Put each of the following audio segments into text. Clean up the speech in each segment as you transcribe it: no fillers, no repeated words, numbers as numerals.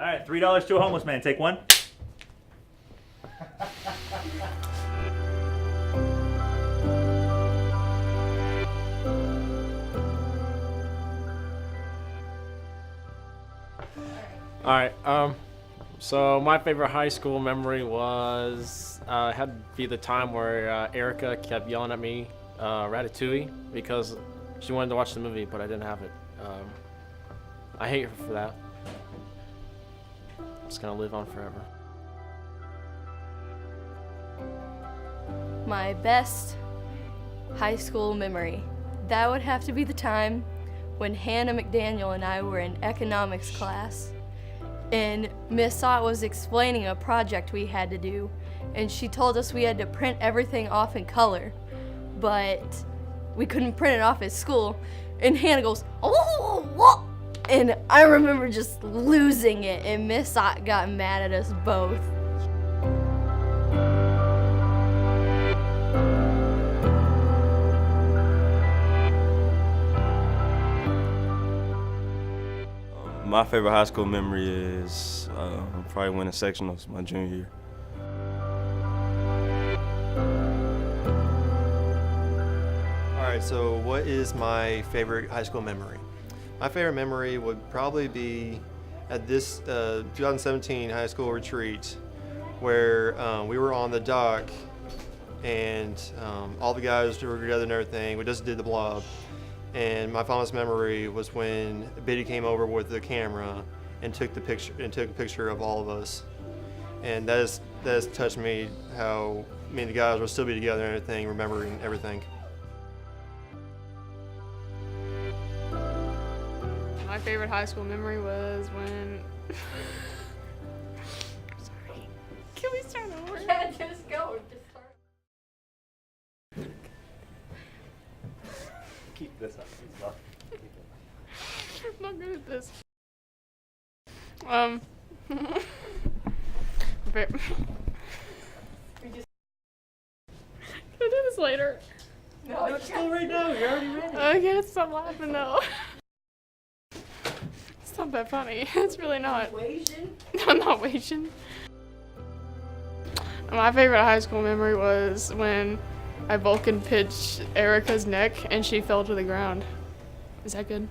right, $3 to a homeless man. Take one. All right. So my favorite high school memory was had to be the time where Erica kept yelling at me Ratatouille because she wanted to watch the movie, but I didn't have it. I hate her for that. It's gonna live on forever. My best high school memory. That would have to be the time when Hannah McDaniel and I were in economics class, and Miss Sott was explaining a project we had to do, and she told us we had to print everything off in color, but we couldn't print it off at school. And Hannah goes, "Oh, what?" And I remember just losing it, and Miss Sott got mad at us both. My favorite high school memory is probably winning sectionals my junior year. All right, so what is my favorite high school memory? My favorite memory would probably be at this 2017 high school retreat where we were on the dock and all the guys were together and everything. We just did the blob. And my fondest memory was when Biddy came over with the camera and took a picture of all of us. And that has touched me, how me and the guys will still be together and everything, remembering everything. My favorite high school memory was when... Sorry. Can we start over? Yeah, just go. Just start. Keep this up. I'm not good at this. Can I do this later? No, Let's go right now. You're already ready. I can't stop laughing though. It's not that funny. It's really not. I'm not Asian. My favorite high school memory was when I Vulcan pitched Erica's neck and she fell to the ground. Is that good?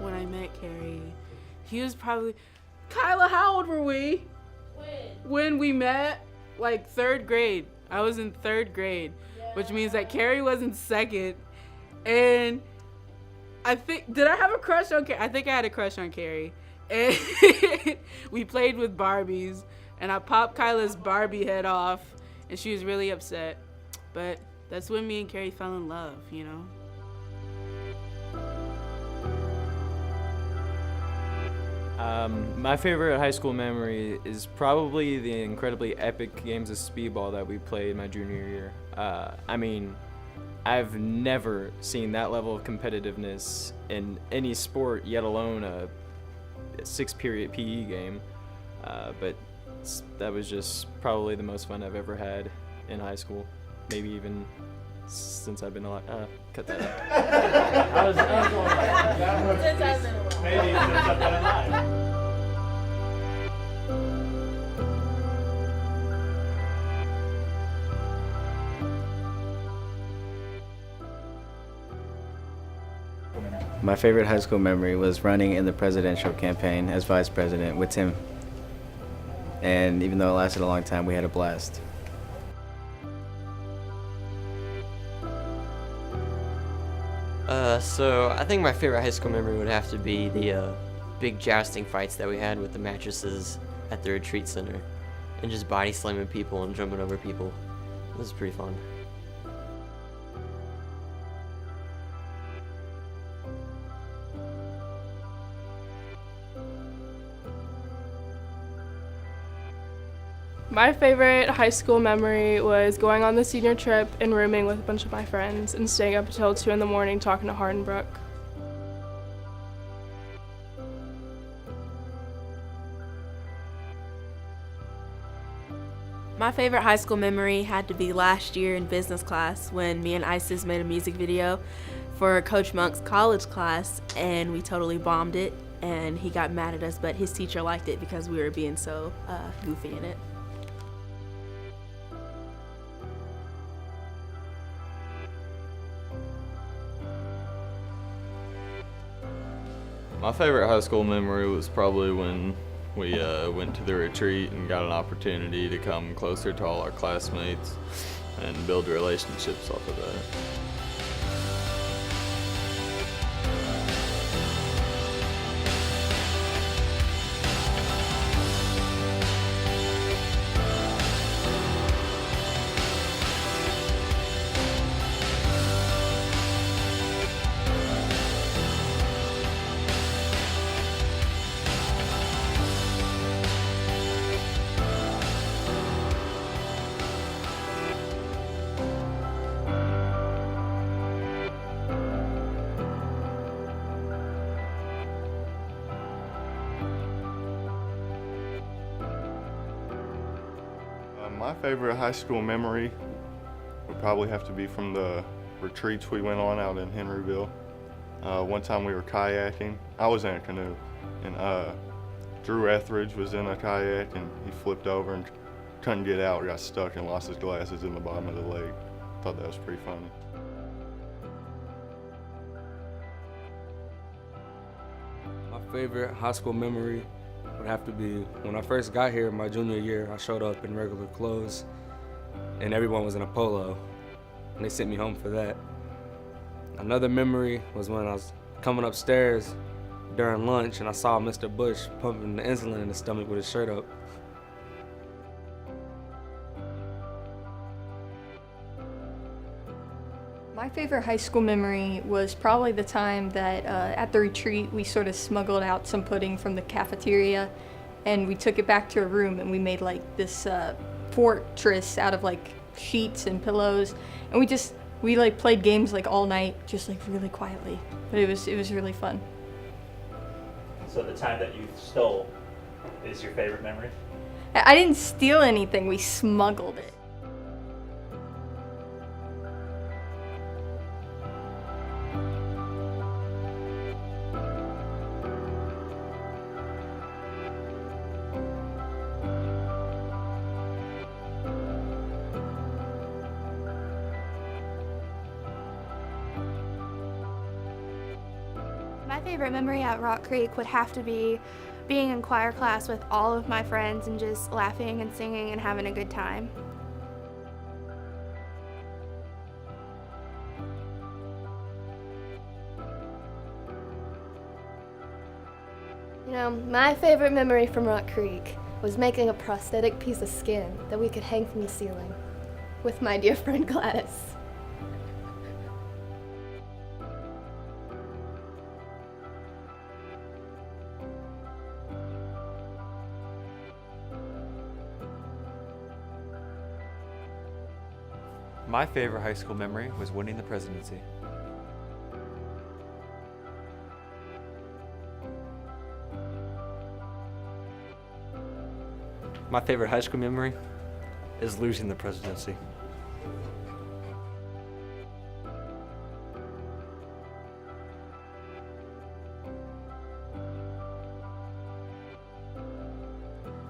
When I met Carrie, he was probably... Kyla, how old were we? When we met? Like 3rd grade. I was in 3rd grade, which means that Carrie was in 2nd. And I think... Did I have a crush on Carrie? I think I had a crush on Carrie. And we played with Barbies, and I popped Kyla's Barbie head off, and she was really upset. But that's when me and Carrie fell in love, you know? My favorite high school memory is probably the incredibly epic games of speedball that we played my junior year. I mean, I've never seen that level of competitiveness in any sport, yet alone a 6-period PE game. But that was just probably the most fun I've ever had in high school. Maybe even since I've been alive. Cut that out. I was going since I've been alive. Maybe since I've been alive. My favorite high school memory was running in the presidential campaign as vice president with Tim. And even though it lasted a long time, we had a blast. So I think my favorite high school memory would have to be the big jousting fights that we had with the mattresses at the retreat center, and just body slamming people and jumping over people. It was pretty fun. My favorite high school memory was going on the senior trip and rooming with a bunch of my friends and staying up until 2 in the morning talking to Hardenbrook. My favorite high school memory had to be last year in business class when me and Isis made a music video for Coach Monk's college class, and we totally bombed it, and he got mad at us, but his teacher liked it because we were being so goofy in it. My favorite high school memory was probably when we went to the retreat and got an opportunity to come closer to all our classmates and build relationships off of that. My favorite high school memory would probably have to be from the retreats we went on out in Henryville. One time we were kayaking. I was in a canoe, and Drew Etheridge was in a kayak, and he flipped over and couldn't get out, got stuck, and lost his glasses in the bottom of the lake. Thought that was pretty funny. My favorite high school memory would have to be when I first got here my junior year. I showed up in regular clothes and everyone was in a polo, and they sent me home for that. Another memory was when I was coming upstairs during lunch and I saw Mr. Bush pumping the insulin in his stomach with his shirt up. My favorite high school memory was probably the time that at the retreat we sort of smuggled out some pudding from the cafeteria and we took it back to a room and we made like this fortress out of like sheets and pillows, and we like played games like all night, just like really quietly, but it was really fun. So the time that you stole is your favorite memory? I didn't steal anything, we smuggled it. My favorite memory at Rock Creek would have to be being in choir class with all of my friends and just laughing and singing and having a good time. You know, my favorite memory from Rock Creek was making a prosthetic piece of skin that we could hang from the ceiling with my dear friend Gladys. My favorite high school memory was winning the presidency. My favorite high school memory is losing the presidency.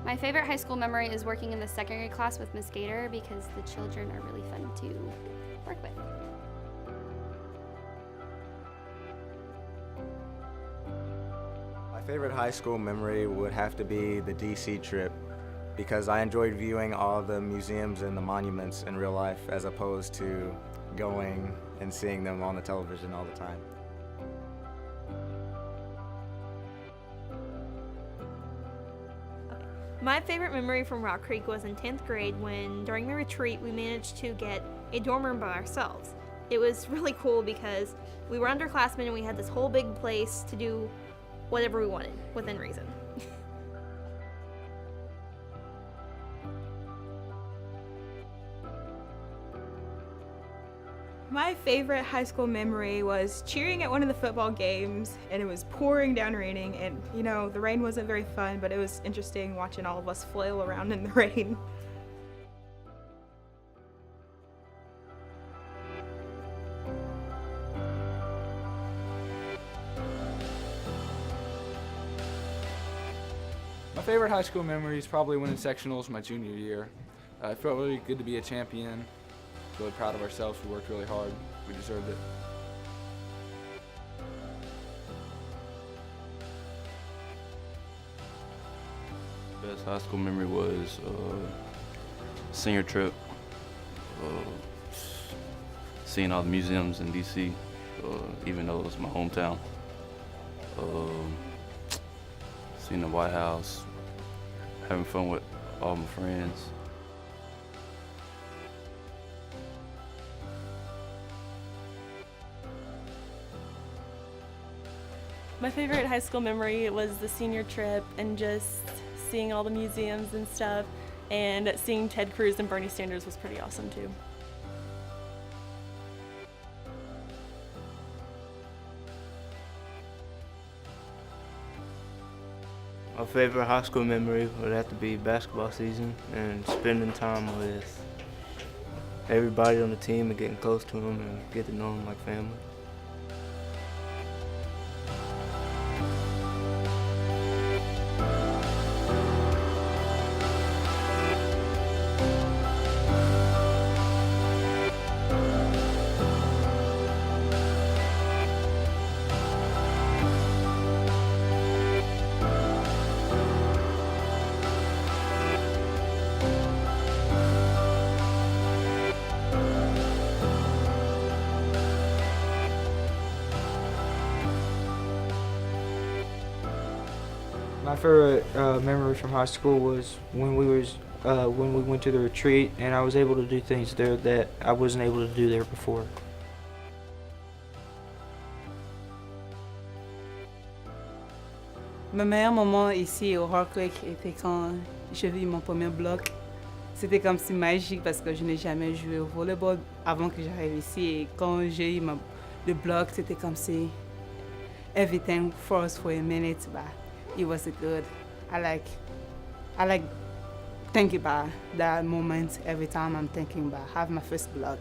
My favorite high school memory is working in the second grade class with Miss Gator because the children are really fun to work with. My favorite high school memory would have to be the DC trip because I enjoyed viewing all the museums and the monuments in real life as opposed to going and seeing them on the television all the time. My favorite memory from Rock Creek was in 10th grade when, during the retreat, we managed to get a dorm room by ourselves. It was really cool because we were underclassmen and we had this whole big place to do whatever we wanted, within reason. My favorite high school memory was cheering at one of the football games, and it was pouring down raining, and you know, the rain wasn't very fun, but it was interesting watching all of us flail around in the rain. My favorite high school memory is probably winning sectionals my junior year. It felt really good to be a champion. Really proud of ourselves. We worked really hard. We deserved it. Best high school memory was senior trip. Seeing all the museums in DC, even though it was my hometown. Seeing the White House, having fun with all my friends. My favorite high school memory was the senior trip and just seeing all the museums and stuff, and seeing Ted Cruz and Bernie Sanders was pretty awesome too. My favorite high school memory would have to be basketball season and spending time with everybody on the team and getting close to them and getting to know them like family. My favorite memory from high school was when we went to the retreat, and I was able to do things there that I wasn't able to do there before. Mon meilleur moment ici au Rock Creek était quand j'ai vu mon premier bloc. C'était comme si magique parce que je n'ai jamais joué au volleyball avant que j'arrive ici. Et quand j'ai eu le bloc, c'était comme si everything froze for a minute. But it was good. I like thinking about that moment every time I'm thinking about having my first block.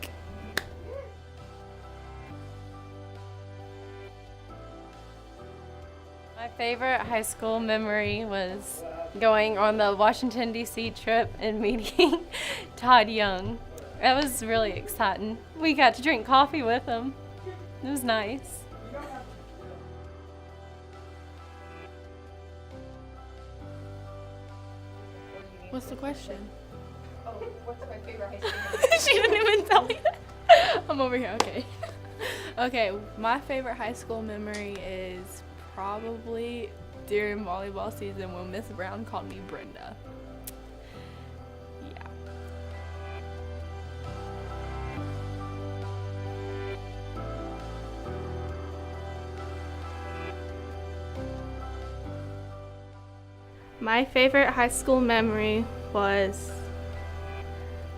My favorite high school memory was going on the Washington, D.C. trip and meeting Todd Young. That was really exciting. We got to drink coffee with him. It was nice. What's the question? Oh, what's my favorite high school memory? She didn't even tell me that. I'm over here, okay. Okay, my favorite high school memory is probably during volleyball season when Miss Brown called me Brenda. Yeah. My favorite high school memory was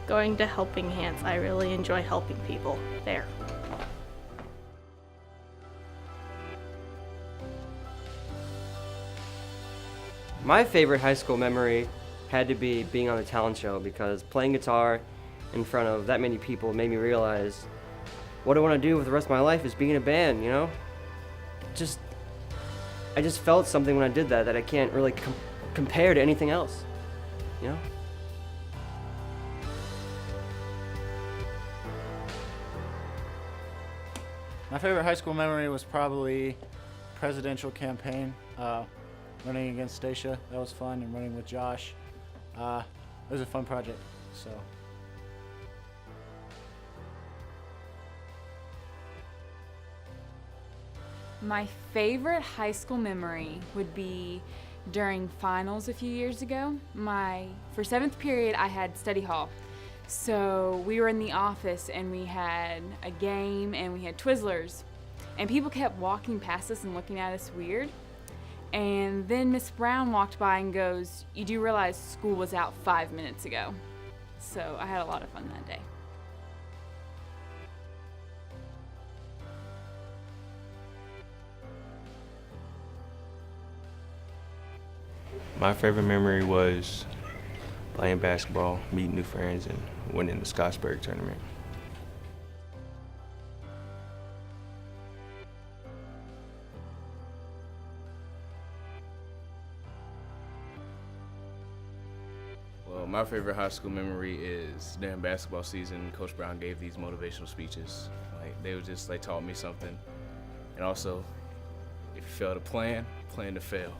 going to Helping Hands. I really enjoy helping people there. My favorite high school memory had to be being on the talent show, because playing guitar in front of that many people made me realize what I want to do with the rest of my life is being in a band, you know? I just felt something when I did that I can't really compare to anything else, you know? My favorite high school memory was probably presidential campaign, running against Stacia. That was fun, and running with Josh. It was a fun project, so. My favorite high school memory would be during finals a few years ago. For 7th period, I had study hall. So we were in the office and we had a game and we had Twizzlers. And people kept walking past us and looking at us weird. And then Miss Brown walked by and goes, "You do realize school was out 5 minutes ago." So I had a lot of fun that day. My favorite memory was playing basketball, meeting new friends, and winning the Scottsburg tournament. Well, my favorite high school memory is during basketball season, Coach Brown gave these motivational speeches. Like, they were just, taught me something. And also, if you fail to plan to fail.